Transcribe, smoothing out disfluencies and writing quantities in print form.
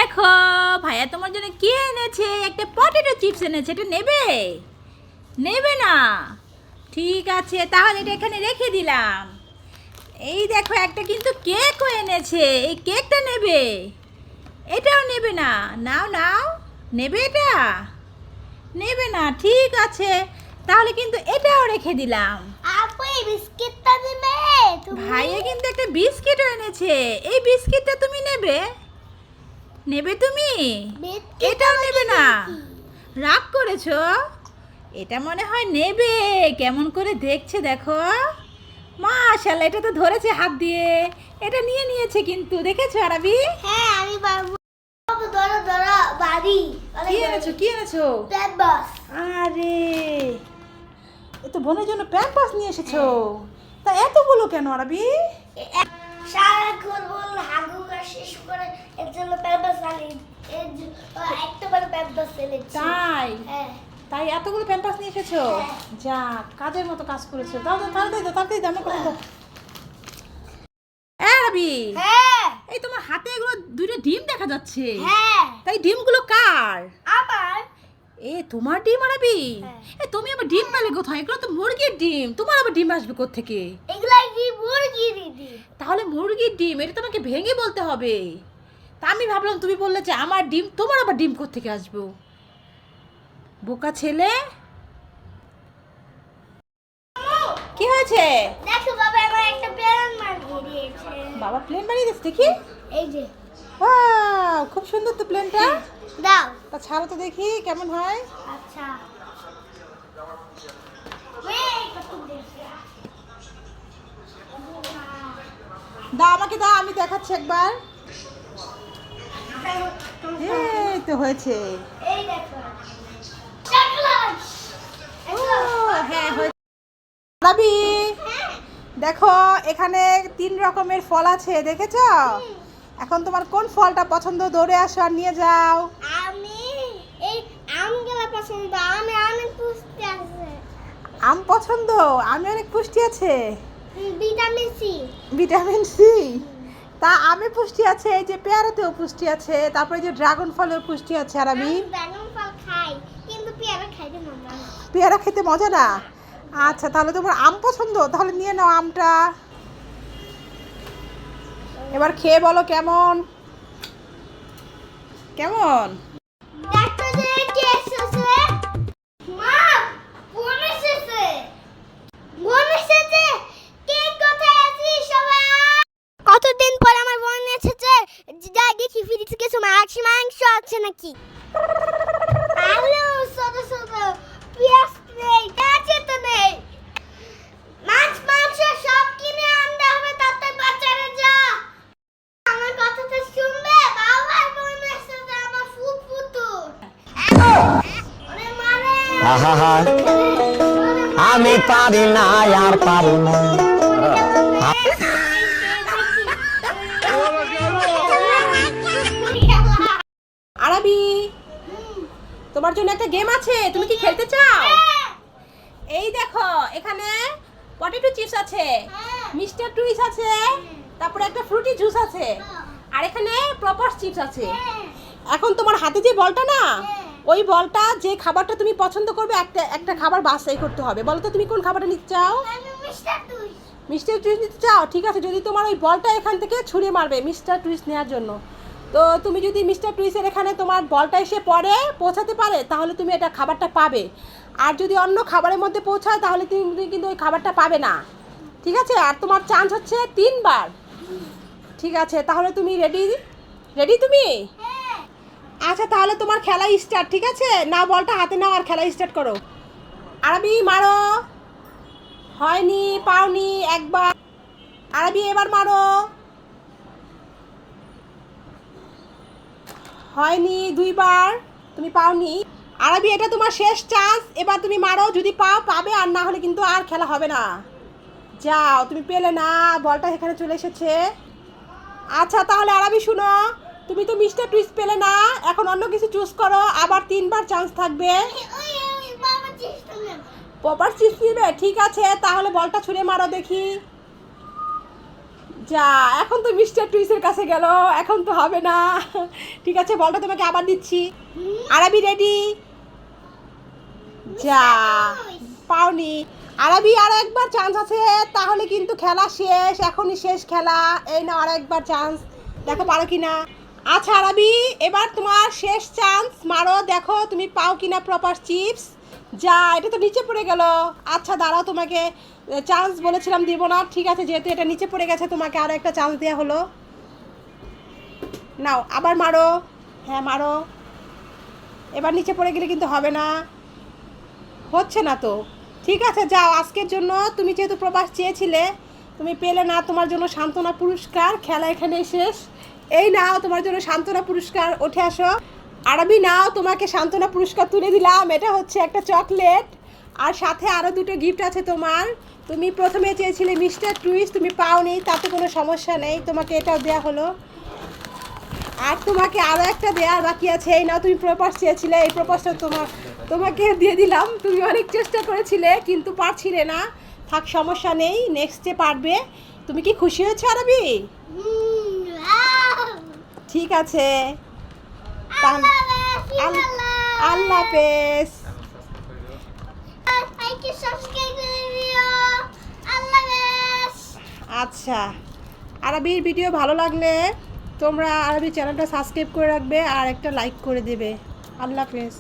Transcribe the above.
দেখো ভাইয়া তোমার জন্য কি এনেছে, একটা পটেটো চিপস এনেছে। এটা নেবে? নেবে না? ঠিক আছে, তাহলে এটা এখানে রেখে দিলাম। এই দেখো একটা কিন্তু কেকও এনেছে, এই কেকটা নেবে? এটাও নেবে না? নাও নাও, নেবে এটা? নেবে না, ঠিক আছে, তাহলে কিন্তু এটাও রেখে দিলাম। আপু এই বিস্কিটটা দিবে তুমি? ভাইয়া কিন্তু একটা বিস্কিটও এনেছে, এই বিস্কিটটা তুমি নেবে? নেবে তুমি? এটাও নেবে না? রাগ করেছো? এটা মনে হয় নেবে, কেমন করে দেখছে দেখো। মাশাআল্লাহ, এটা তো ধরেছে হাত দিয়ে, এটা নিয়ে নিয়েছে কিন্তু, দেখেছো আরাবি? হ্যাঁ আমি পারবো। বাবু ধরো ধরো বাড়ি। কি এনেছো, কি এনেছো? প্যাম্পাস। আরে এ তো বোনের জন্য প্যাম্পাস নিয়ে এসেছো। তা এতগুলো কেন আরাবি? সারাক্ষণ বল হাগু শেষ করে এর জন্য প্যাম্পাস আনি। একটা করে প্যাম্পাস এনেছি। তাই? হ্যাঁ। তাই এতগুলো প্যাম্পাস নিয়ে এসেছো? হ্যাঁ। যাক, কাজের মতো কাজ করেছো। দাও দাও, তাড়াতাড়ি দাও, তাড়াতাড়ি দাও, আমার কথা দাও। আরাবি, হ্যাঁ এই তোমার হাতে এগুলো দুইটা ডিম দেখা যাচ্ছে। হ্যাঁ তাই ডিমগুলো কার? আবার এ তোমার ডিম আরাবি? হ্যাঁ। এ তুমি আবার ডিম পেলে কোথায়? এগুলো তো মুরগির ডিম, তোমার আবার ডিম আসবে কোত্থেকে? এগুলা কি মুরগি দিদি? তাহলে মুরগির ডিম, এটা তোমাকে ভেঙে বলতে হবে। তা আমি ভাবলাম তুমি বললে যে আমার ডিম, তোমার আবার ডিম কোত্থেকে আসবো? বোকা ছেলে। কি হয়েছে? দেখো বাবা আমার একটা প্লেন বানিয়ে দিয়েছে। বাবা প্লেন বানিয়ে দিচ্ছে, দেখি। এই যে ওয়াও, খুব সুন্দর তো প্লেনটা। দাও। তা ছাড়ো তো দেখি কেমন হয়। আচ্ছা দাও আমাকে, দাও, আমি দেখাচ্ছি একবার। এই তো হয়েছে। এই দেখো চকলেট। ও হ্যাঁ হয়েছে। আরাবি, দেখো এখানে 3 রকমের ফল আছে, দেখেছো? এখন তোমার কোন ফলটা পছন্দ, দৌড়ে আসো আর নিয়ে যাও। আমি এই আমগুলো পছন্দ, আমি অনেক পুষ্টি আছে। আম পছন্দ? আমি অনেক পুষ্টি আছে। Vitamin C. Vitamin C? তা আমে পুষ্টি আছে, এই যে পেয়ারাতেও পুষ্টি আছে, তারপরে যে ড্রাগন ফলেও পুষ্টি আছে। আর আমি ড্রাগন ফল খাই কিন্তু পেয়ারা খাইতে মজা না। পেয়ারা খেতে মজা না? আচ্ছা, তাহলে তোমার আম পছন্দ, তাহলে নিয়ে নাও আমটা। এবার খেয়ে বলো কেমন কেমন। ডাক্তার যে কে এসেছে? মা বোন এসেছে। বোন এসেছে? কে কোথায় আছিস সবাই? কতদিন পর আমার বোন এসেছে। যাই দেখি ফ্রিজে কিছু মাংস আছে নাকি। আলু ছোট ছোট, পেঁয়াজ নেই, কাঁচা তো নেই। মাংস সব কিনে আনতে হবে, তাতে বাজারে যা। আমার কথাটা শুনবে? বাবার বোন এসেছে, আমার ফুফুতো। ওরে মারে। আহা আমি পারি না আর পারি না। আরাবি, তোমার জন্য একটা গেম আছে, তুমি কি খেলতে চাও? এই দেখো এখানে পটেটো চিপস আছে, মিস্টার টুইস আছে, তারপরে একটা ফ্রুটি জুস আছে, আর এখানে প্রপার চিপস আছে। এখন তোমার হাতে যে বলটা না, ওই বলটা যে খাবারটা তুমি পছন্দ করবে, একটা একটা খাবার বাছাই করতে হবে। বলো তো তুমি কোন খাবারটা নিতে চাও? আমি মিস্টার টুই। মিস্টার টুইস নিতে চাও? ঠিক আছে, যদি তোমার ওই বলটা এখান থেকে ছুঁড়ে মারবে মিস্টার টুইস নেওয়ার জন্য, তো তুমি যদি মিস্টার টুইসের এখানে তোমার বলটা এসে পৌঁছাতে পারে, তাহলে তুমি এটা খাবারটা পাবে। আর যদি অন্য খাবারের মধ্যে পৌঁছায়, তাহলে তুমি কিন্তু ওই খাবারটা পাবে না। ঠিক আছে? আর তোমার চান্স হচ্ছে 3 বার। ঠিক আছে, তাহলে তুমি রেডি? রেডি তুমি? আচ্ছা, তাহলে তোমার খেলা স্টার্ট। ঠিক আছে, না বলটা হাতে নাও আর খেলা স্টার্ট করো। আরাবি মারো। হয়নি, পাওনি, একবার। আরাবি এবার মারো। হয়নি, 2 বার, তুমি পাওনি। আরাবি এটা তোমার শেষ চান্স, এবার তুমি মারো, যদি পাও পাবে, আর না হলে কিন্তু আর খেলা হবে না। যাও, তুমি পেলে না, বলটা এখানে চলে এসেছে। আচ্ছা, তাহলে আরাবি শুনো, তুমি তো মিস্টার টুইস্ট পেলে না, এখন অন্য কিছু চুজ করো, আবার 3 বার চান্স থাকবে। ওই বাবা চেষ্টা নেব। প্রপার চিপস নিবে? ঠিক আছে, তাহলে বলটা ছুঁড়ে মারো দেখি। যা, এখন তো মিস্টার টুইসের কাছে গেল, এখন তো হবে না। ঠিক আছে, বলটা তোমাকে আবার দিচ্ছি। আরাবি রেডি? যা, পাওনি। আরাবি আর একবার চান্স আছে, তাহলে কিন্তু খেলা শেষ, এখনই শেষ খেলা। এই না আর একবার চান্স, দেখো পারো কিনা। আচ্ছা আরাবি, এবার তোমার শেষ চান্স, মারো, দেখো তুমি পাও কিনা প্রপার চিপস। যা, এটা তো নিচে পড়ে গেল। আচ্ছা দাঁড়াও, তোমাকে চান্স বলেছিলাম দিব না, ঠিক আছে, যেহেতু এটা নিচে পড়ে গেছে তোমাকে আরও একটা চান্স দেওয়া হলো। নাও আবার মারো, হ্যাঁ মারো। এবার নিচে পড়ে গেলে কিন্তু হবে না, হচ্ছে না তো। ঠিক আছে যাও, আজকের জন্য তুমি যেহেতু প্রবাস চেয়েছিলে, তুমি পেলে না, তোমার জন্য সান্ত্বনা পুরস্কার, খেলা এখানেই শেষ। এই নাও তোমার জন্য সান্ত্বনা পুরস্কার, উঠে আসো। আরবি নাও, তোমাকে সান্ত্বনা পুরস্কার তুলে দিলাম, এটা হচ্ছে একটা চকলেট, আর সাথে আরও দুটো গিফট আছে তোমার। তুমি প্রথমে চেয়েছিলে মিস্টার টুইস, তুমি পাওনি, তাতে কোনো সমস্যা নেই, তোমাকে এটাও দেওয়া হলো। আর তোমাকে আরও একটা দেওয়ার বাকি আছে, এই নাও, তুমি প্রপোজ চেয়েছিলে, এই প্রপোজটা তোমাকে দিয়ে দিলাম। তুমি অনেক চেষ্টা করেছিলে কিন্তু পারছিলে না, থাক সমস্যা নেই, নেক্সটে পারবে। তুমি কি খুশি হয়েছো আরবি? ঠিক আছে, আল্লাহ হাফেজ। আচ্ছা, আরবির ভিডিও ভালো লাগলে তোমরা আরবি চ্যানেলটা সাবস্ক্রাইব করে রাখবে আর একটা লাইক করে দেবে। আল্লাহ হাফেজ।